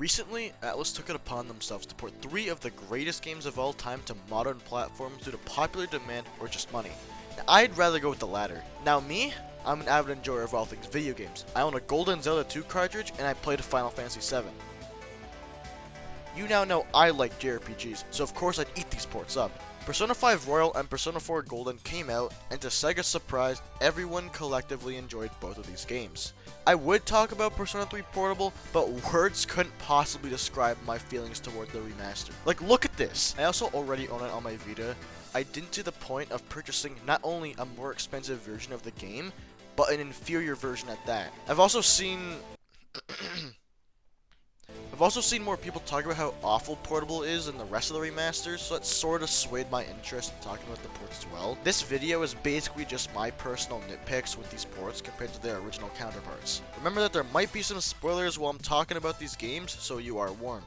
Recently, Atlus took it upon themselves to port 3 of the greatest games of all time to modern platforms due to popular demand or just money. Now, I'd rather go with the latter. Now me, I'm an avid enjoyer of all things video games. I own a Golden Zelda 2 cartridge and I played Final Fantasy 7. You now know I like JRPGs, so of course I'd eat these ports up. Persona 5 Royal and Persona 4 Golden came out, and to Sega's surprise, everyone collectively enjoyed both of these games. I would talk about Persona 3 Portable, but words couldn't possibly describe my feelings toward the remaster. Like, look at this! I also already own it on my Vita. I didn't see the point of purchasing not only a more expensive version of the game, but an inferior version at that. I've also seen more people talk about how awful Portable is than the rest of the remasters, so that sort of swayed my interest in talking about the ports as well. This video is basically just my personal nitpicks with these ports compared to their original counterparts. Remember that there might be some spoilers while I'm talking about these games, so you are warned.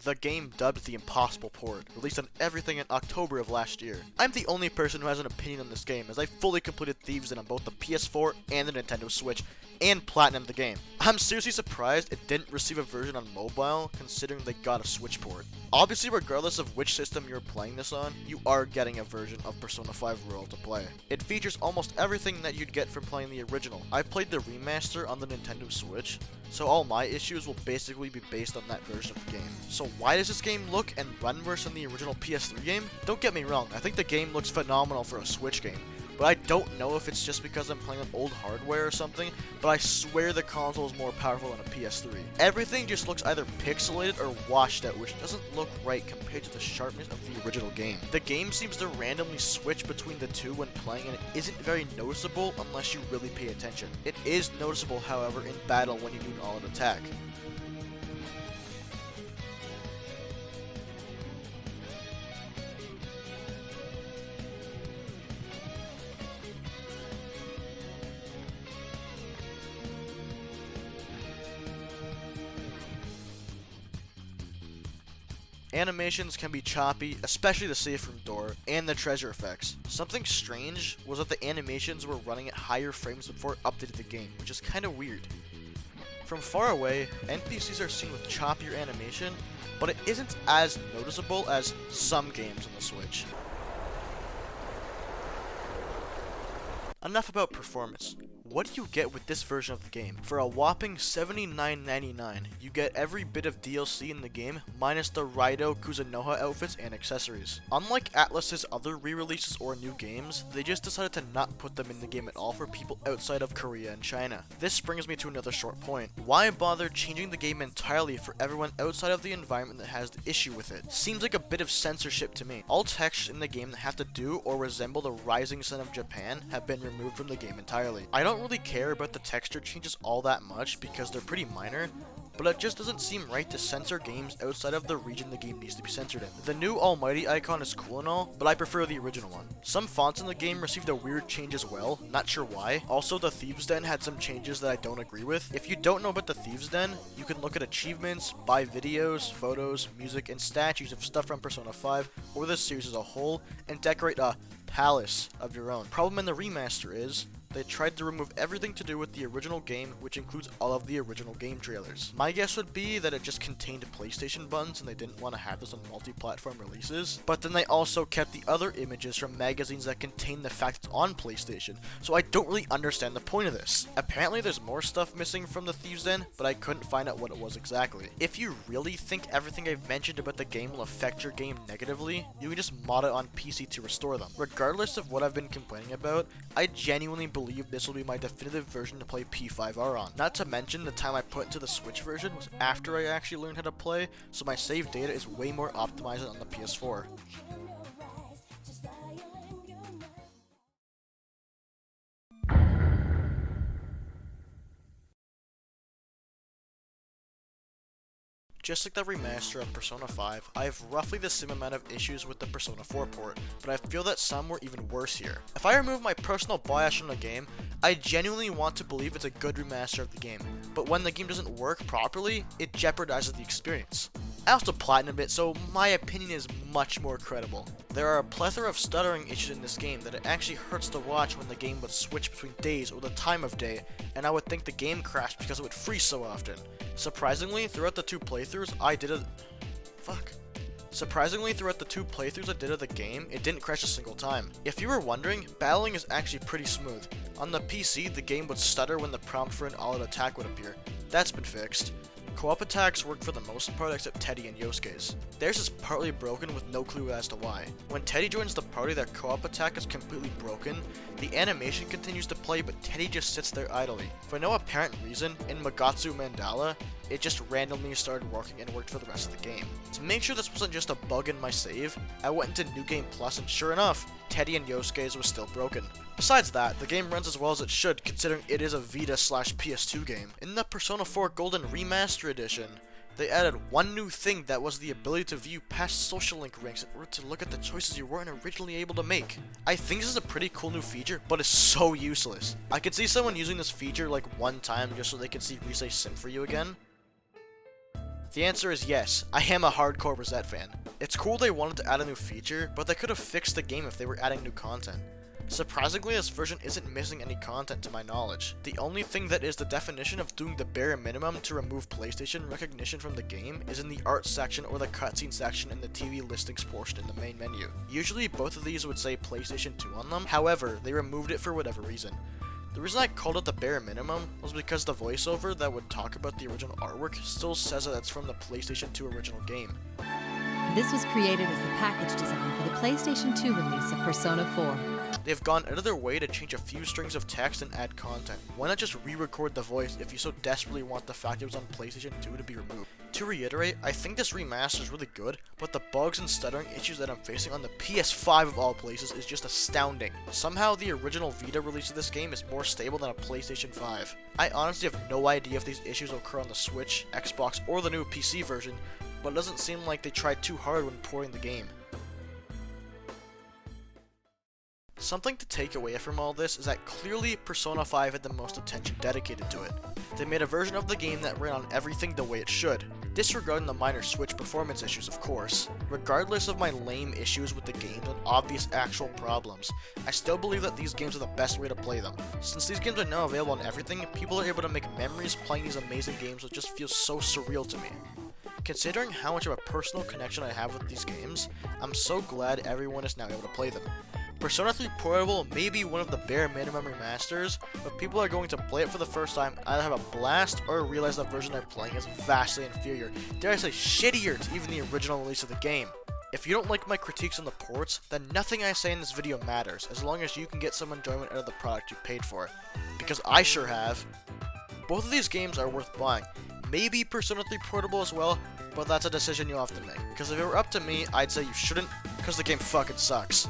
The game dubbed the Impossible Port, released on everything in October of last year. I'm the only person who has an opinion on this game, as I fully completed Thieves' Den on both the PS4 and the Nintendo Switch, and platinumed the game. I'm seriously surprised it didn't receive a version on mobile, considering they got a Switch port. Obviously, regardless of which system you're playing this on, you are getting a version of Persona 5 Royal to play. It features almost everything that you'd get from playing the original. I played the remaster on the Nintendo Switch, so all my issues will basically be based on that version of the game. So why does this game look and run worse than the original PS3 game? Don't get me wrong, I think the game looks phenomenal for a Switch game, but I don't know if it's just because I'm playing on old hardware or something, but I swear the console is more powerful than a PS3. Everything just looks either pixelated or washed out, which doesn't look right compared to the sharpness of the original game. The game seems to randomly switch between the two when playing, and it isn't very noticeable unless you really pay attention. It is noticeable, however, in battle when you do an all-out attack. Animations can be choppy, especially the safe room door, and the treasure effects. Something strange was that the animations were running at higher frames before it updated the game, which is kinda weird. From far away, NPCs are seen with choppier animation, but it isn't as noticeable as some games on the Switch. Enough about performance. What do you get with this version of the game? For a whopping $79.99, you get every bit of DLC in the game, minus the Raido Kuzunoha outfits and accessories. Unlike Atlus's other re-releases or new games, they just decided to not put them in the game at all for people outside of Korea and China. This brings me to another short point. Why bother changing the game entirely for everyone outside of the environment that has the issue with it? Seems like a bit of censorship to me. All textures in the game that have to do or resemble the rising sun of Japan have been removed from the game entirely. I don't really care about the texture changes all that much because they're pretty minor, but it just doesn't seem right to censor games outside of the region the game needs to be censored in. The new Almighty icon is cool and all, but I prefer the original one. Some fonts in the game received a weird change as well, not sure why. Also, the Thieves' Den had some changes that I don't agree with. If you don't know about the Thieves' Den, you can look at achievements, buy videos, photos, music, and statues of stuff from Persona 5 or the series as a whole, and decorate a palace of your own. Problem in the remaster is they tried to remove everything to do with the original game, which includes all of the original game trailers. My guess would be that it just contained PlayStation buttons and they didn't want to have this on multi-platform releases, but then they also kept the other images from magazines that contain the fact it's on PlayStation, so I don't really understand the point of this. Apparently there's more stuff missing from the Thieves' Den, but I couldn't find out what it was exactly. If you really think everything I've mentioned about the game will affect your game negatively, you can just mod it on PC to restore them. Regardless of what I've been complaining about, I genuinely believe this will be my definitive version to play P5R on. Not to mention the time I put into the Switch version was after I actually learned how to play, so my save data is way more optimized than on the PS4. Just like the remaster of Persona 5, I have roughly the same amount of issues with the Persona 4 port, but I feel that some were even worse here. If I remove my personal bias from the game, I genuinely want to believe it's a good remaster of the game, but when the game doesn't work properly, it jeopardizes the experience. I also platinumed it, so my opinion is much more credible. there are a plethora of stuttering issues in this game that it actually hurts to watch when the game would switch between days or the time of day, and I would think the game crashed because it would freeze so often. Surprisingly, throughout the two playthroughs I did of the game, it didn't crash a single time. If you were wondering, battling is actually pretty smooth. On the PC, the game would stutter when the prompt for an all-out attack would appear. That's been fixed. Co-op attacks work for the most part except Teddy and Yosuke's. Theirs is partly broken with no clue as to why. When Teddy joins the party, their co-op attack is completely broken. The animation continues to play, but Teddy just sits there idly. For no apparent reason, in Magatsu Mandala, it just randomly started working and worked for the rest of the game. To make sure this wasn't just a bug in my save, I went into New Game Plus and sure enough, Teddy and Yosuke's was still broken. Besides that, the game runs as well as it should considering it is a Vita/PS2 game. In the Persona 4 Golden Remaster Edition, they added one new thing that was the ability to view past social link ranks in order to look at the choices you weren't originally able to make. I think this is a pretty cool new feature, but it's so useless. I could see someone using this feature like one time just so they could see Rise sim for you again. The answer is yes, I am a hardcore Rosette fan. It's cool they wanted to add a new feature, but they could have fixed the game if they were adding new content. Surprisingly, this version isn't missing any content to my knowledge. The only thing that is the definition of doing the bare minimum to remove PlayStation recognition from the game is in the art section or the cutscene section in the TV listings portion in the main menu. Usually both of these would say PlayStation 2 on them, however, they removed it for whatever reason. The reason I called it the bare minimum was because the voiceover that would talk about the original artwork still says that it's from the PlayStation 2 original game. This was created as the package design for the PlayStation 2 release of Persona 4. They've gone out of their way to change a few strings of text and add content. Why not just re-record the voice if you so desperately want the fact it was on PlayStation 2 to be removed? To reiterate, I think this remaster is really good, but the bugs and stuttering issues that I'm facing on the PS5 of all places is just astounding. Somehow the original Vita release of this game is more stable than a PlayStation 5. I honestly have no idea if these issues will occur on the Switch, Xbox, or the new PC version, but it doesn't seem like they tried too hard when porting the game. Something to take away from all this is that clearly Persona 5 had the most attention dedicated to it. They made a version of the game that ran on everything the way it should, disregarding the minor Switch performance issues of course. Regardless of my lame issues with the games and obvious actual problems, I still believe that these games are the best way to play them. Since these games are now available on everything, people are able to make memories playing these amazing games that just feels so surreal to me. Considering how much of a personal connection I have with these games, I'm so glad everyone is now able to play them. Persona 3 Portable may be one of the bare minimum remasters, but people are going to play it for the first time and either have a blast or realize the version they're playing is vastly inferior, dare I say shittier to even the original release of the game. If you don't like my critiques on the ports, then nothing I say in this video matters, as long as you can get some enjoyment out of the product you paid for. Because I sure have. Both of these games are worth buying. Maybe Persona 3 Portable as well, but that's a decision you'll have to make. Because if it were up to me, I'd say you shouldn't, because the game fucking sucks.